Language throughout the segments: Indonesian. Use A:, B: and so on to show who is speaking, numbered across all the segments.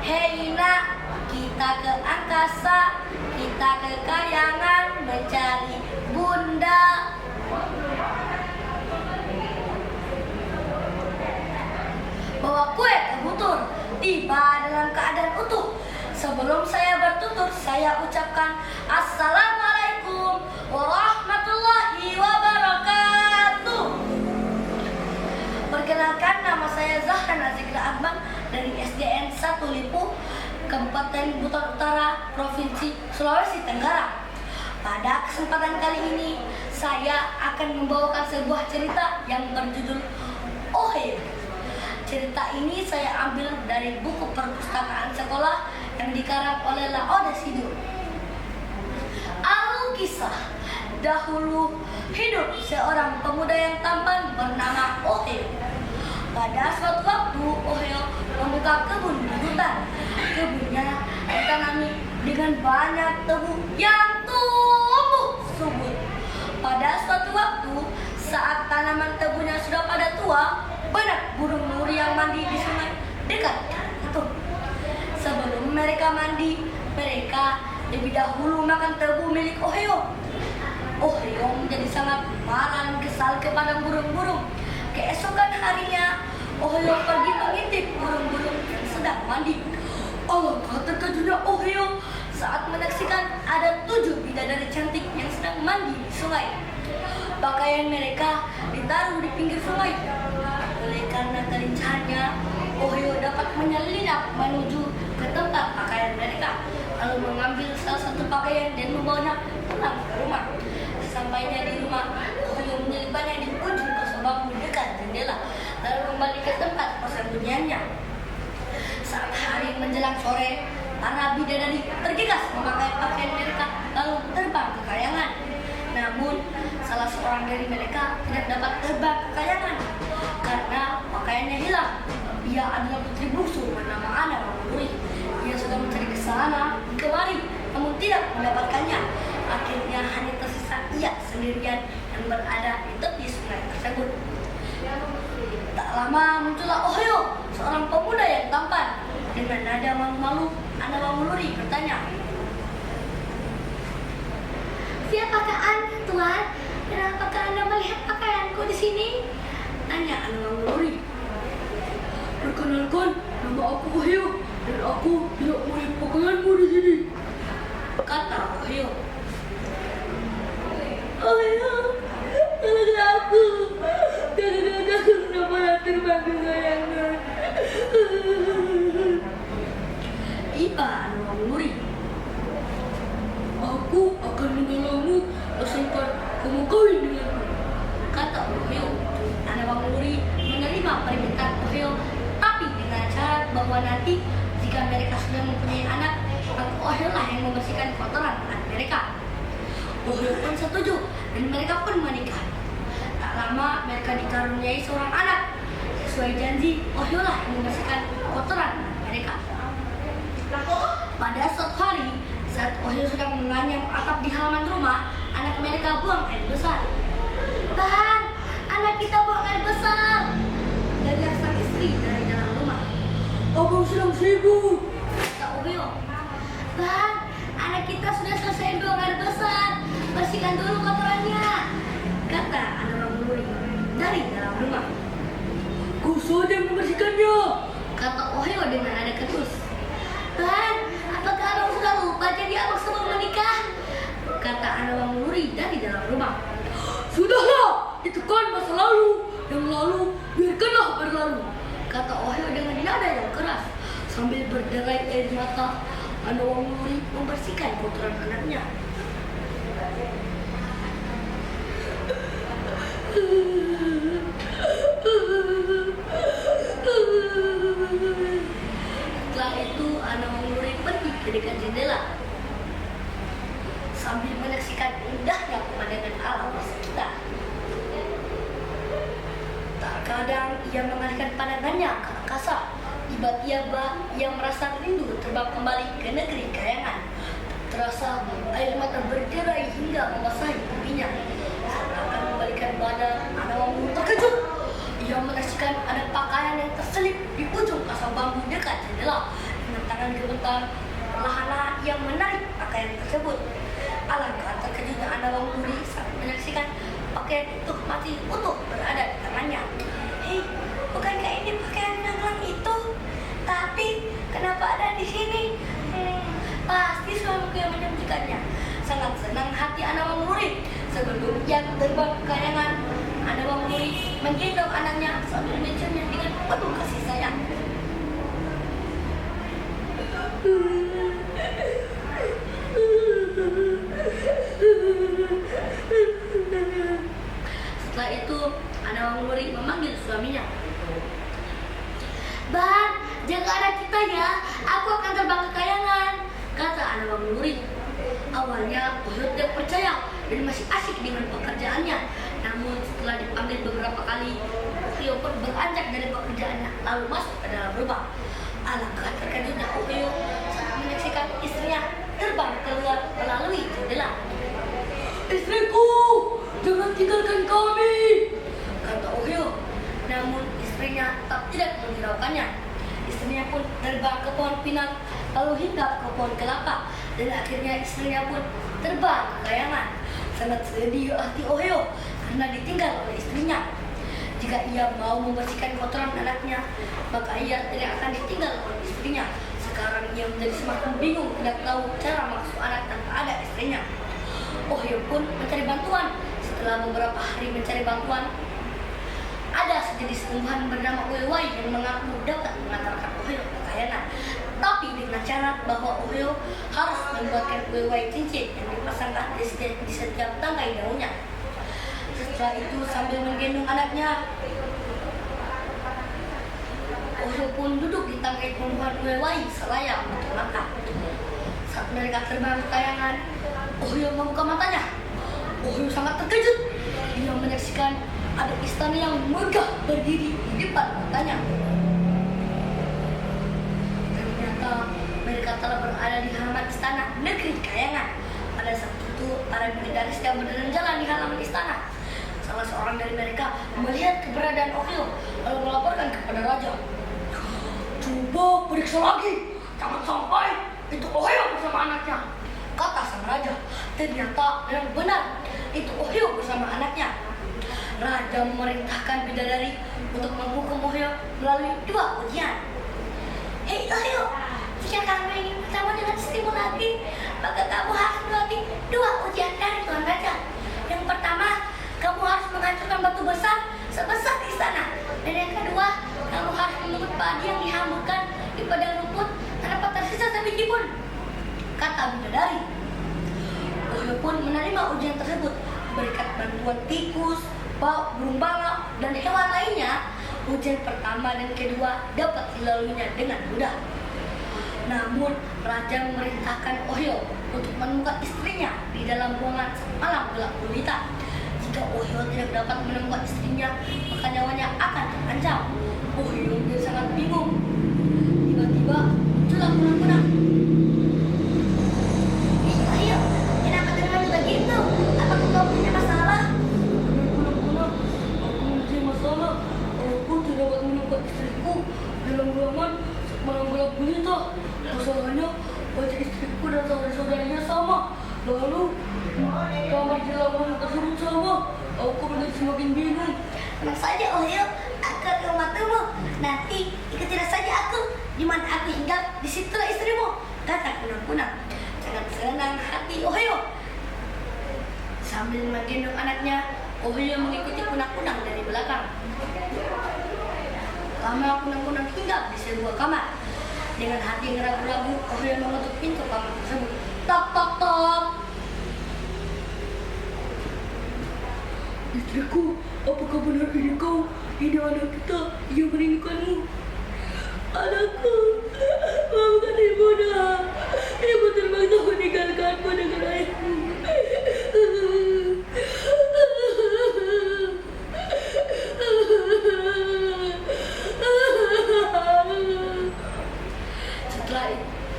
A: Hei nak, kita ke angkasa, kita ke kayangan mencari bunda. Bawa kue ke butur, tiba dalam keadaan utuh. Sebelum saya bertutur, saya ucapkan Assalamualaikum warahmatullahi wabarakatuh. Perkenalkan, nama saya Zahra Nazikra Akbar dari SDN 1 Lipu, Kabupaten Buton Utara, Provinsi Sulawesi Tenggara. Pada kesempatan kali ini, saya akan membawakan sebuah cerita yang berjudul Oheo. Cerita ini saya ambil dari buku perpustakaan sekolah yang dikarang oleh Laode Sidur. Alur kisah. Dahulu hidup seorang pemuda yang tampan bernama Oheo. Pada suatu waktu, Oheo membuka kebun di hutan. Kebunnya ditanami dengan banyak tebu yang tumbuh subur. Pada suatu waktu, saat tanaman tebunya sudah pada tua, banyak burung nuri yang mandi di sungai dekat itu. Sebelum mereka mandi, mereka lebih dahulu makan tebu milik Oheo. Oheo menjadi sangat marah dan kesal kepada burung-burung. Keesokan harinya, Oheo pergi mengintip burung-burung yang sedang mandi. Alangkah terkejutnya Oheo saat menyaksikan ada 7 bidadari cantik yang sedang mandi di sungai. Pakaian mereka ditaruh di pinggir sungai. Oleh karena kelincahannya, Oheo dapat menyelinap menuju ke tempat pakaian mereka, lalu mengambil salah satu pakaian dan membawanya pulang ke rumah. Sampainya di rumah, Oheo menyelipkannya di ujung kasur bambu dekat jendela, lalu kembali ke tempat persembunyiannya. Saat hari menjelang sore, para bidadari tergegas memakai pakaian mereka lalu terbang ke kayangan. Namun, salah seorang dari mereka tidak dapat terbang ke kayangan karena pakaiannya hilang. Ia adalah putri bungsu bernama Ana Mamuri. Ia sudah mencari ke sana kemari, namun tidak mendapatkannya. Akhirnya hanya tersisa ia sendirian yang berada di tepi sungai tersebut. Tak lama muncullah Oheo, seorang pemuda yang tampan. Dengan nada malu-malu, Ana Mamuri bertanya, "Siapakah Anda, Tuan? Kenapakah Anda melihat pakaianku di sini?" Tanya Ana Mamuri.
B: "Perkenalkan, nama aku Oheo dan aku tidak melihat pakaianmu di sini,"
A: kata Oheo.
B: "Oheo, tolong aku. Kadang-kadang aku sudah pernah terbang ke kayangan."
A: Tiba Ana Mamuri.
B: "Aku akan menolongmu asalkan kamu kawin denganku,"
A: kata Oheo. Ana Mamuri menerima permintaan Oheo, tapi dengan syarat bahwa nanti jika mereka sudah mempunyai anak, maka Oheo lah yang membersihkan kotoran anak mereka. Oheo pun setuju dan mereka pun menikah. Tak lama mereka dikaruniai seorang anak. Sesuai janji, Oheo lah yang membersihkan kotoran anak mereka. Pada suatu hari, saat Oheo sedang menganyam atap di halaman rumah, anak mereka buang air besar. "Bang, anak kita buang air besar!" dari sang istri dari dalam rumah.
B: "Abang sedang sibuk,"
A: Kata Oheo. "Bang, anak kita sudah selesai buang air besar. Bersihkan dulu kotorannya," kata Ana Mamuri dari dalam rumah.
B: "Kau saja yang membersihkannya,"
A: Kata Oheo dengan nada ketus. "Bang, apakah abang sudah lupa jadi abang sebelum menikah?" Kata Ana Mamuri dari dalam rumah.
B: "Sudahlah, itu kan masa lalu. Yang lalu biarkanlah berlalu,"
A: Kata Oheo dengan nada yang keras. Sambil berderai air mata, Ana Mamuri membersihkan kotoran anaknya. Setelah itu, Ana Mamuri pergi ke dekat jendela sambil menyaksikan indahnya pemandangan alam di sekitar. Terkadang ia mengalihkan pandangannya ke angkasa. Tiba-tiba ia merasa rindu terbang kembali ke negeri kayangan. Terasa air mata berderai hingga membasahi pipinya. Saat akan membalikan badan, Ana Mamuri terkejut. Ia menyaksikan ada pakaian yang terselip di ujung kasar bambu dekat jendela. Dengan tangan dengan gemetar perlahan ia menarik pakaian tersebut. Alangkah terkejutnya Anawangmuri saat menyaksikan pakaian itu masih utuh berada di tangannya. Hei, bukankah ini pakaian yang hilang itu? Tapi kenapa ada di sini? Pasti suamiku yang menyembunyikannya. Sangat senang hati Anawangmuri. Sebelum ia terbang ke kayangan, Anawangmuri menggendong anaknya sambil menciumnya dengan penuh kasih sayang. Setelah itu, Anawangmuri memanggil suaminya. "Bang, jaga anak kita ya. Aku akan terbang ke kayangan," kata Anawangmuri. Awalnya Ohio tidak percaya dan masih asik dengan pekerjaannya. Namun setelah dipanggil beberapa kali, Ohio pun beranjak dari pekerjaannya lalu masuk ke dalam lubang. Alangkah terkejutnya Ohio saat menyaksikan istrinya terbang keluar melalui jendela. "Istriku, jangan tinggalkan kami," kata Ohio. Namun istrinya tetap tidak menghiraukannya. Istrinya pun terbang ke pohon pinang, lalu hinggap ke pohon kelapa, dan akhirnya istrinya pun terbang ke kayangan. Sangat sedih hati Ohio karena ditinggal oleh istrinya. Jika ia mau membersihkan kotoran anaknya, maka ia tidak akan ditinggal oleh istrinya. Sekarang ia menjadi semakin bingung, tidak tahu cara mengasuh anak tanpa ada istrinya. Ohio pun mencari bantuan. Setelah beberapa hari mencari bantuan, ada sejenis tumbuhan bernama uwewai yang mengaku dapat mengantarkan Ohio ke kayangan. Tapi dengan syarat bahwa Ohio harus membuatkan uwewai cincin yang dipasangkan di setiap tangkai daunnya. Setelah itu sambil menggendong anaknya, Ohio pun duduk di tangkai tumbuhan uwewai selaya untuk makan. Saat mereka terbang ke kayangan, Ohio membuka matanya. Ohio sangat terkejut. Dia menyaksikan ada istana yang megah berdiri di depan matanya. Ternyata mereka telah berada di halaman istana negeri kayangan. Pada saat itu, para bidadari sedang berjalan di halaman istana. Salah seorang dari mereka melihat keberadaan Ohio lalu melaporkan kepada raja. "Coba periksa lagi, jangan sampai itu Ohio bersama anaknya," kata sang raja. Ternyata yang benar itu Ohio bersama anaknya. Raja memerintahkan bidadari untuk menghukum Ohio melalui 2 ujian. "Hei Ohio, jika kamu ingin bertemu dengan istrimu lagi, maka kamu harus melewati 2 ujian dari Tuan Raja. Yang pertama, kamu harus menghancurkan batu besar sebesar istana. Dan yang kedua, kamu harus memungut padi yang dihamburkan di padang rumput tanpa tersisa sebiji pun," kata bidadari. Ohio pun menerima ujian tersebut. Berkat bantuan tikus, burung bala, dan hewan lainnya, ujian pertama dan kedua dapat dilaluinya dengan mudah. Namun, raja memerintahkan Ohio untuk menemukan istrinya di dalam ruangan malam gelap gulita. Jika Ohio tidak dapat menemukan istrinya, maka nyawanya akan terancam. Ohio menjadi sangat bingung. Tiba-tiba muncullah kunang-kunang. "Hei Ohio, kenapa dengan begitu? Apakah kau punya masalah?" "Kunang-kunang, aku mempunyai masalah. Aku tidak dapat menemukan istriku dalam ruangan malam gelap gulita. Masalahnya, wajah istriku dan saudara-saudarinya sama. Lalu, kamar di dalam rumah tersebut sama. Aku menjadi semakin bingung." "Tenang saja Ohio, aku akan membantumu. Nanti ikutilah saja aku. Di mana aku hinggap, di situlah istrimu," kata kunang-kunang. Sangat senang hati Ohio. Sambil menggendong anaknya, Ohio mengikuti kunang-kunang dari belakang. Lama kunang-kunang hinggap di sebuah kamar. Dengan hati yang ragu-ragu, Ohio mengetuk pintu kamar tersebut. Tok tok tok.
B: "Istriku, apakah benar ini kau? Ini anak kita yang merindukanmu." "Anakku, maafkan ibu dah. Ibu terpaksa meninggalkanmu dengan ayahmu."
A: Setelah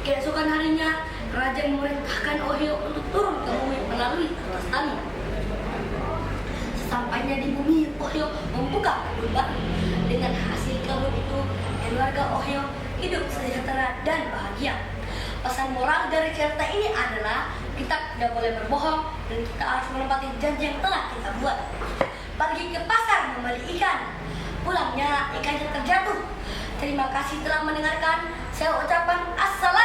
A: keesokan harinya, raja memerintahkan Ohio untuk turun ke bumi melalui atas tali. Sesampainya di bumi, Ohio membuka kebun baru. Dengan hasil kebun itu, keluarga Ohio hidup sejahtera dan bahagia. Pesan moral dari cerita ini adalah kita tidak boleh berbohong dan kita harus menepati janji yang telah kita buat. Pergi ke pasar membeli ikan, pulangnya ikannya terjatuh. Terima kasih telah mendengarkan. Saya ucapkan assalamualaikum.